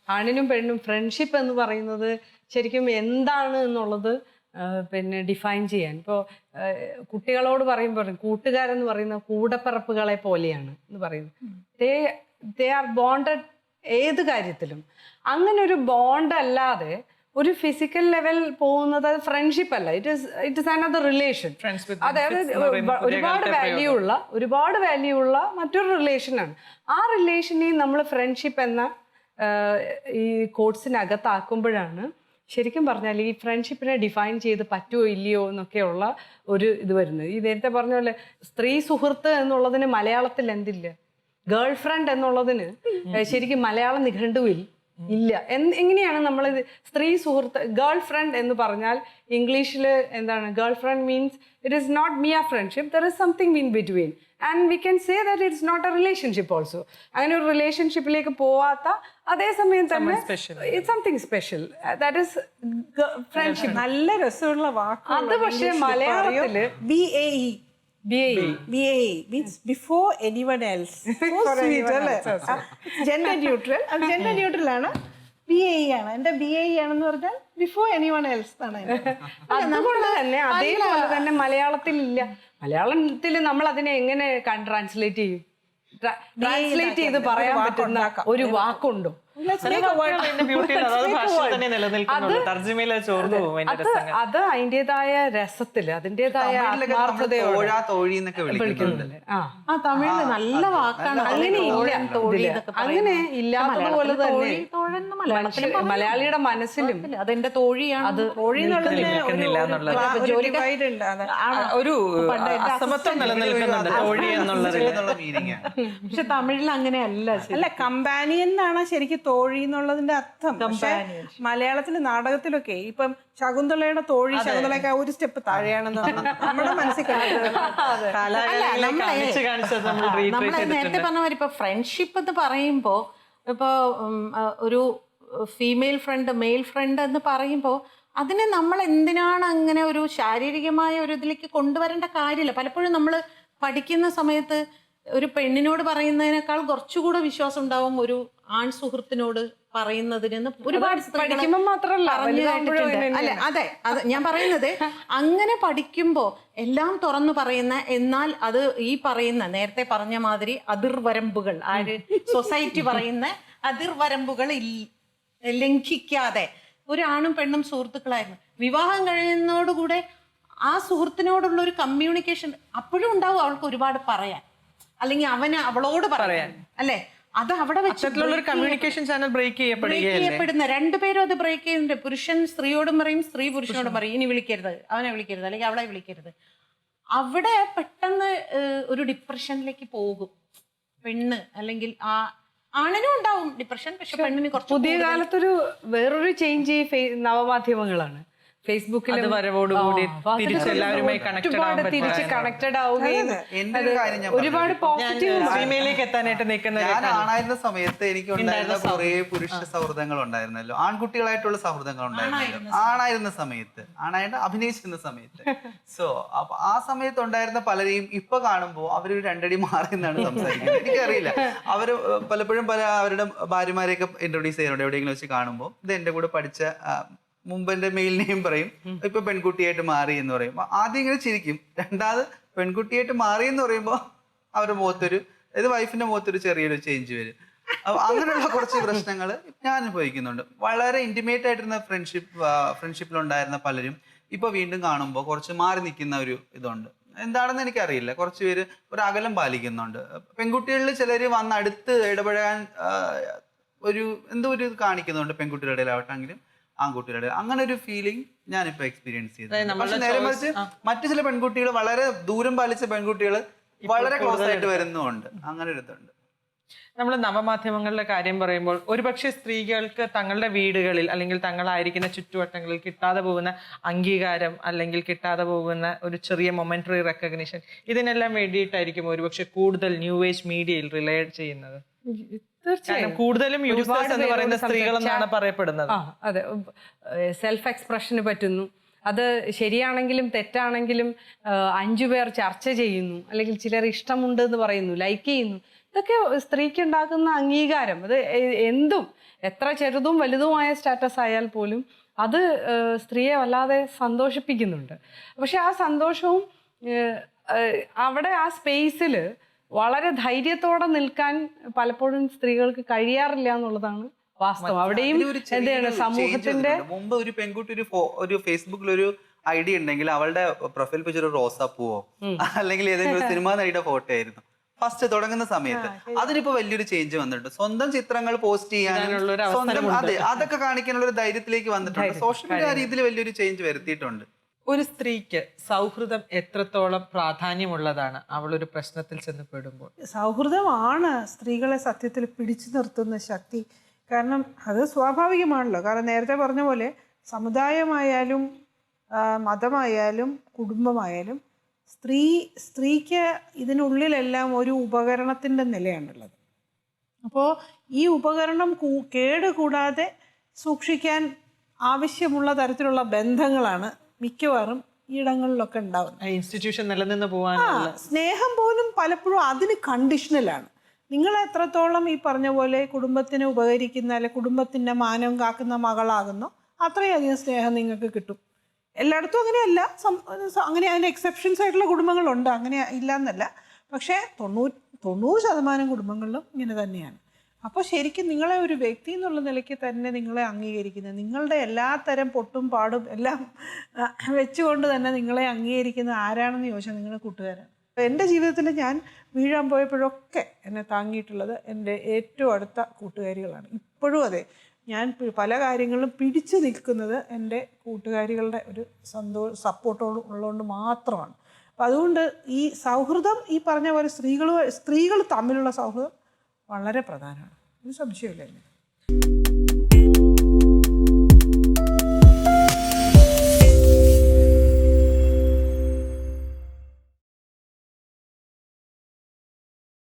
ആണിനും പെണ്ണും ഫ്രണ്ട്ഷിപ്പ് എന്ന് പറയുന്നത് ശരിക്കും എന്താണ് എന്നുള്ളത് പിന്നെ ഡിഫൈൻ ചെയ്യാൻ. ഇപ്പോൾ കുട്ടികളോട് പറയുമ്പോൾ കൂട്ടുകാരെന്ന് പറയുന്ന കൂടപ്പിറപ്പുകളെ പോലെയാണ് എന്ന് പറയുന്നത്. ദേ ആർ ബോണ്ടഡ് ഏത് കാര്യത്തിലും. അങ്ങനെ ഒരു ബോണ്ട് അല്ലാതെ ഒരു ഫിസിക്കൽ ലെവൽ പോകുന്നത് ഫ്രണ്ട്ഷിപ്പ് അല്ല, ഇറ്റ് ഇസ് അനദർ റിലേഷൻ. അതായത് ഒരുപാട് വാല്യൂ ഉള്ള മറ്റൊരു റിലേഷനാണ്. ആ റിലേഷനെ നമ്മൾ ഫ്രണ്ട്ഷിപ്പ് എന്ന ഈ കോഴ്സിനകത്താക്കുമ്പോഴാണ് ശരിക്കും പറഞ്ഞാൽ ഈ ഫ്രണ്ട്ഷിപ്പിനെ ഡിഫൈൻ ചെയ്ത് പറ്റുമോ ഇല്ലയോ എന്നൊക്കെയുള്ള ഒരു ഇത് വരുന്നത്. ഈ നേരത്തെ പറഞ്ഞ പോലെ സ്ത്രീ സുഹൃത്ത് എന്നുള്ളതിന് മലയാളത്തിൽ എന്തില്ല, ഗേൾ ഫ്രണ്ട് എന്നുള്ളതിന് ശരിക്കും മലയാള നിഘണ്ടുവിൽ ഇല്ല. എങ്ങനെയാണ് നമ്മൾ സ്ത്രീ സുഹൃത്ത് ഗേൾ ഫ്രണ്ട് എന്ന് പറഞ്ഞാൽ ഇംഗ്ലീഷിൽ എന്താണ്? Girl friend means it is not mere friendship, there is something in between and we can say that it's not a relationship also. അങ്ങനെ ഒരു റിലേഷൻഷിപ്പിലേക്ക് പോവാത്ത അതേസമയം തന്നെ it's something special, that is friendship. നല്ല രസമുള്ള വാക്ക്. അത് പക്ഷേ മലയാളത്തില് BAE means before anyone else. Gender neutral. അത് ജെൻഡർ ന്യൂട്രൽ ആണ്. BAE ആണ്. എന്റെ BAE ആണെന്ന് പറഞ്ഞാൽ ബിഫോർ എനിവൺ എൽസ് ആണ്. അതുകൊണ്ട് തന്നെ അതേപോലെ തന്നെ മലയാളത്തിൽ ഇല്ല. മലയാളത്തിൽ നമ്മൾ അതിനെ എങ്ങനെ ട്രാൻസ്ലേറ്റ് ചെയ്യും? ട്രാൻസ്ലേറ്റ് ചെയ്ത് പറയാൻ പറ്റുന്ന ഒരു വാക്കുണ്ടോ? അത് അതിന്റേതായ രസത്തില് അതിന്റേതായ തമിഴില് നല്ല വാക്കാണ്. അങ്ങനെ ഇല്ലാത്തതുപോലെ തന്നെ മലയാളിയുടെ മനസ്സിലും അതെന്റെ തോഴിയാണ്. അത് ഒരു അസമത്വം നിലനിൽക്കുന്നുണ്ട് തോഴി എന്നുള്ളത്. പക്ഷെ തമിഴിൽ അങ്ങനെയല്ല. അല്ല, കമ്പാനിയൻ എന്നാണ് ശരിക്കും തോഴി എന്നുള്ളതിന്റെ അർത്ഥം. പക്ഷെ മലയാളത്തില് നാടകത്തിലൊക്കെ ഇപ്പം ശകുന്തളയുടെ തോഴി, ശകുന്തളയൊക്കെ ഒരു സ്റ്റെപ്പ് താഴെയാണെന്ന് നമ്മുടെ മനസ്സിൽ നേരത്തെ പറഞ്ഞ മാതിരി ഇപ്പൊ ഫ്രണ്ട്ഷിപ്പ് എന്ന് പറയുമ്പോ ഇപ്പൊ ഒരു ഫീമെയിൽ ഫ്രണ്ട്, മെയിൽ ഫ്രണ്ട് എന്ന് പറയുമ്പോൾ അതിനെ നമ്മൾ എന്തിനാണ് അങ്ങനെ ഒരു ശാരീരികമായ ഒരു ഇതിലേക്ക് കൊണ്ടുവരേണ്ട കാര്യമില്ല. പലപ്പോഴും നമ്മൾ പഠിക്കുന്ന സമയത്ത് ഒരു പെണ്ണിനോട് പറയുന്നതിനേക്കാൾ കുറച്ചുകൂടെ വിശ്വാസം ഉണ്ടാവും ഒരു ആൺ സുഹൃത്തിനോട് പറയുന്നതിന്. ഒരുപാട് പഠിക്കുമ്പോൾ മാത്രമല്ല, അല്ലെ? അതെ, അത് ഞാൻ പറയുന്നത്. അങ്ങനെ പഠിക്കുമ്പോൾ എല്ലാം തുറന്നു പറയുന്ന, എന്നാൽ അത് ഈ പറയുന്ന നേരത്തെ പറഞ്ഞ മാതിരി അതിർവരമ്പുകൾ, ആര് സൊസൈറ്റി പറയുന്ന അതിർവരമ്പുകൾ ലംഘിക്കാതെ ഒരാണും പെണ്ണും സുഹൃത്തുക്കളായിരുന്നു. വിവാഹം കഴിയുന്നതോടുകൂടെ ആ സുഹൃത്തിനോടുള്ള ഒരു കമ്മ്യൂണിക്കേഷൻ അപ്പോഴും ഉണ്ടാവും. അവൾക്ക് ഒരുപാട് പറയാൻ, അല്ലെങ്കിൽ അവന് അവളോട് പറയാൻ, അല്ലെ? അത് അവിടെ വെച്ചിട്ടുള്ള കമ്മ്യൂണിക്കേഷൻ ചാനൽ ബ്രേക്ക് ചെയ്യപ്പെടുന്ന രണ്ടുപേരും അത് ബ്രേക്ക് ചെയ്യുന്നുണ്ട്. പുരുഷൻ സ്ത്രീയോടും പറയും, സ്ത്രീ പുരുഷനോടും പറയും, ഇനി വിളിക്കരുത്, അവനെ വിളിക്കരുത്, അല്ലെങ്കിൽ അവളെ വിളിക്കരുത്. അവിടെ പെട്ടെന്ന് ഒരു ഡിപ്രഷനിലേക്ക് പോകും പെണ്ണ്, അല്ലെങ്കിൽ ആ ആണിനും ഉണ്ടാവും ഡിപ്രഷൻ. പക്ഷെ പെണ്ണിന് കുറച്ച് പുതിയ കാലത്തൊരു വേറൊരു ചേഞ്ച് നവമാധ്യമങ്ങളാണ്. ഫേസ്ബുക്കിൽ തിരിച്ച് കണക്റ്റഡ് ആവുകയും ഒരുപാട് പോസിറ്റീവിലേക്ക് എത്താനായിട്ട് നിൽക്കുന്ന. ആണായിരുന്ന സമയത്ത് എനിക്ക് ഉണ്ടായിരുന്ന കുറെ പുരുഷ സൗഹൃദങ്ങൾ ഉണ്ടായിരുന്നല്ലോ, ആൺകുട്ടികളായിട്ടുള്ള സൗഹൃദങ്ങൾ ഉണ്ടായിരുന്നല്ലോ ആണായിരുന്ന സമയത്ത്, ആണായിട്ട് അഭിനയിച്ചിരുന്ന സമയത്ത്. സോ അപ്പൊ ആ സമയത്ത് ഉണ്ടായിരുന്ന പലരെയും ഇപ്പൊ കാണുമ്പോൾ അവര് രണ്ടടി മാറി എന്നാണ് സംസാരിക്കുന്നത്. എനിക്കറിയില്ല, അവര് പലപ്പോഴും അവരുടെ ഭാര്യമാരെയൊക്കെ ഇൻട്രൊഡ്യൂസ് ചെയ്യാറുണ്ട് എവിടെയെങ്കിലും വെച്ച് കാണുമ്പോൾ. ഇത് എന്റെ കൂടെ പഠിച്ച മുമ്പ് എന്റെ മെയിൽ നെയിം പറയും, ഇപ്പൊ പെൺകുട്ടിയായിട്ട് മാറി എന്ന് പറയും. ആദ്യം ഇങ്ങനെ ചിരിക്കും, രണ്ടാമത് പെൺകുട്ടിയായിട്ട് മാറി എന്ന് പറയുമ്പോൾ അവരുടെ മുഖത്തൊരു, അതായത് വൈഫിന്റെ മുഖത്തൊരു ചെറിയൊരു ചേഞ്ച് വരും. അപ്പൊ അങ്ങനെയുള്ള കുറച്ച് പ്രശ്നങ്ങൾ ഞാൻ അനുഭവിക്കുന്നുണ്ട്. വളരെ ഇന്റിമേറ്റ് ആയിട്ടിരുന്ന ഫ്രണ്ട്ഷിപ്പിലുണ്ടായിരുന്ന പലരും ഇപ്പൊ വീണ്ടും കാണുമ്പോൾ കുറച്ച് മാറി നിൽക്കുന്ന ഒരു ഇതുണ്ട്. എന്താണെന്ന് എനിക്കറിയില്ല, കുറച്ച് പേര് ഒരു അകലം പാലിക്കുന്നുണ്ട്. പെൺകുട്ടികളിൽ ചിലര് വന്ന് അടുത്ത് ഇടപെടാൻ ഒരു എന്തോ ഒരു കാണിക്കുന്നുണ്ട്, പെൺകുട്ടികളുടെ ഇടയിലാവട്ടെങ്കിലും ആൺകുട്ടികളുടെ. അങ്ങനെ ഒരു ഫീലിംഗ് ഞാനിപ്പോ എക്സ്പീരിയൻസ് ചെയ്തു. പക്ഷെ നേരെ മറിച്ച് മറ്റു ചില പെൺകുട്ടികൾ, വളരെ ദൂരം പാലിച്ച പെൺകുട്ടികൾ വളരെ ക്ലോസ് ആയിട്ട് വരുന്നുണ്ട്. അങ്ങനെ ഒരു ഇതുണ്ട്. നമ്മൾ നവമാധ്യമങ്ങളുടെ കാര്യം പറയുമ്പോൾ ഒരുപക്ഷെ സ്ത്രീകൾക്ക് തങ്ങളുടെ വീടുകളിൽ അല്ലെങ്കിൽ തങ്ങളായിരിക്കുന്ന ചുറ്റുവട്ടങ്ങളിൽ കിട്ടാതെ പോകുന്ന അംഗീകാരം, അല്ലെങ്കിൽ കിട്ടാതെ പോകുന്ന ഒരു ചെറിയ മൊമെന്ററി റെക്കഗ്നിഷൻ, ഇതിനെല്ലാം വേണ്ടിയിട്ടായിരിക്കും ഒരുപക്ഷെ കൂടുതൽ ന്യൂ ഏജ് മീഡിയയിൽ റിലേ ചെയ്യുന്നത്. തീർച്ചയായും കൂടുതലും യൂസേഴ്സ് എന്ന് പറയുന്ന സ്ത്രീകളെന്നാണ് പറയപ്പെടുന്നത്. അതെ, സെൽഫ് എക്സ്പ്രഷന് പറ്റുന്നു. അത് ശരിയാണെങ്കിലും തെറ്റാണെങ്കിലും 5 പേർ ചർച്ച ചെയ്യുന്നു, അല്ലെങ്കിൽ ചിലർ ഇഷ്ടമുണ്ട് എന്ന് പറയുന്നു, ലൈക്ക് ചെയ്യുന്നു. ഇതൊക്കെ സ്ത്രീക്ക് ഉണ്ടാക്കുന്ന അംഗീകാരം. അത് എന്തും എത്ര ചെറുതും വലുതുമായ സ്റ്റാറ്റസ് ആയാൽ പോലും അത് സ്ത്രീയെ വല്ലാതെ സന്തോഷിപ്പിക്കുന്നുണ്ട്. പക്ഷെ ആ സന്തോഷവും അവിടെ ആ സ്പേസിൽ വളരെ ധൈര്യത്തോടെ നിൽക്കാൻ പലപ്പോഴും സ്ത്രീകൾക്ക് കഴിയാറില്ല എന്നുള്ളതാണ് വാസ്തവം. അവിടെയും എന്താണ് സമൂഹത്തിന്റെ മുമ്പ് ഒരു പെൺകുട്ടി ഒരു ഫേസ്ബുക്കിൽ ഒരു ഐഡിയ ഉണ്ടെങ്കിൽ അവളുടെ പ്രൊഫൈൽ പിക്ചർ ഒരു റോസാപ്പൂവോ അല്ലെങ്കിൽ ഏതെങ്കിലും ഒരു സിനിമാ നടിയുടെ ഫോട്ടോ ആയിരുന്നു ഫസ്റ്റ് തുടങ്ങുന്ന സമയത്ത്. അതിനിപ്പോ വലിയൊരു ചേഞ്ച് വന്നിട്ടുണ്ട്. സ്വന്തം ചിത്രങ്ങൾ പോസ്റ്റ് ചെയ്യാനും സ്വന്തം അതൊക്കെ കാണിക്കാനുള്ള ഒരു ധൈര്യത്തിലേക്ക് വന്നിട്ടുണ്ട്. സോഷ്യൽ മീഡിയ ആ രീതിയിൽ വലിയൊരു ചേഞ്ച് വരുത്തിയിട്ടുണ്ട്. ഒരു സ്ത്രീക്ക് സൗഹൃദം എത്രത്തോളം പ്രാധാന്യമുള്ളതാണ് അവളൊരു പ്രശ്നത്തിൽ ചെന്ന് പെടുമ്പോൾ? സൗഹൃദമാണ് സ്ത്രീകളെ സത്യത്തിൽ പിടിച്ചു നിർത്തുന്ന ശക്തി. കാരണം അത് സ്വാഭാവികമാണല്ലോ. കാരണം നേരത്തെ പറഞ്ഞ പോലെ സമുദായമായാലും മതമായാലും കുടുംബമായാലും സ്ത്രീക്ക് ഇതിനുള്ളിലെല്ലാം ഒരു ഉപകരണത്തിൻ്റെ നിലയാണുള്ളത്. അപ്പോൾ ഈ ഉപകരണം കേടുകൂടാതെ സൂക്ഷിക്കാൻ ആവശ്യമുള്ള തരത്തിലുള്ള ബന്ധങ്ങളാണ് മിക്കവാറും ഇടങ്ങളിലൊക്കെ ഉണ്ടാവുന്നത്. ഇൻസ്റ്റിറ്റ്യൂഷൻ നിലനിന്ന് പോകാൻ സ്നേഹം പോലും പലപ്പോഴും അതിന് കണ്ടീഷണലാണ്. നിങ്ങൾ എത്രത്തോളം ഈ പറഞ്ഞ പോലെ കുടുംബത്തിന് ഉപകരിക്കുന്ന അല്ലെ കുടുംബത്തിൻ്റെ മാനം കാക്കുന്ന മകളാകുന്നോ അത്രയധികം സ്നേഹം നിങ്ങൾക്ക് കിട്ടും. എല്ലായിടത്തും അങ്ങനെയല്ല, അങ്ങനെ അതിന് എക്സെപ്ഷൻസ് ആയിട്ടുള്ള കുടുംബങ്ങളുണ്ട്, അങ്ങനെ ഇല്ല എന്നല്ല. പക്ഷേ 90% കുടുംബങ്ങളിലും ഇങ്ങനെ തന്നെയാണ്. അപ്പോൾ ശരിക്കും നിങ്ങളെ ഒരു വ്യക്തി എന്നുള്ള നിലയ്ക്ക് തന്നെ നിങ്ങളെ അംഗീകരിക്കുന്നത്, നിങ്ങളുടെ എല്ലാ തരം പൊട്ടും പാടും എല്ലാം വെച്ചുകൊണ്ട് തന്നെ നിങ്ങളെ അംഗീകരിക്കുന്ന ആരാണെന്ന് ചോദിച്ചാൽ നിങ്ങളുടെ കൂട്ടുകാരാണ്. എൻ്റെ ജീവിതത്തിൽ ഞാൻ വീഴാൻ പോയപ്പോഴൊക്കെ എന്നെ താങ്ങിയിട്ടുള്ളത് എൻ്റെ ഏറ്റവും അടുത്ത കൂട്ടുകാരികളാണ്. ഇപ്പോഴും അതെ, ഞാൻ പല കാര്യങ്ങളിലും പിടിച്ചു നിൽക്കുന്നത് എൻ്റെ കൂട്ടുകാരികളുടെ ഒരു സപ്പോർട്ടോട് ഉള്ളതുകൊണ്ട് മാത്രമാണ്. അപ്പം അതുകൊണ്ട് ഈ സൗഹൃദം ഈ പറഞ്ഞ പോലെ സ്ത്രീകൾ തമ്മിലുള്ള സൗഹൃദം വളരെ പ്രധാനമാണ്. ഒരു സംശയമില്ല.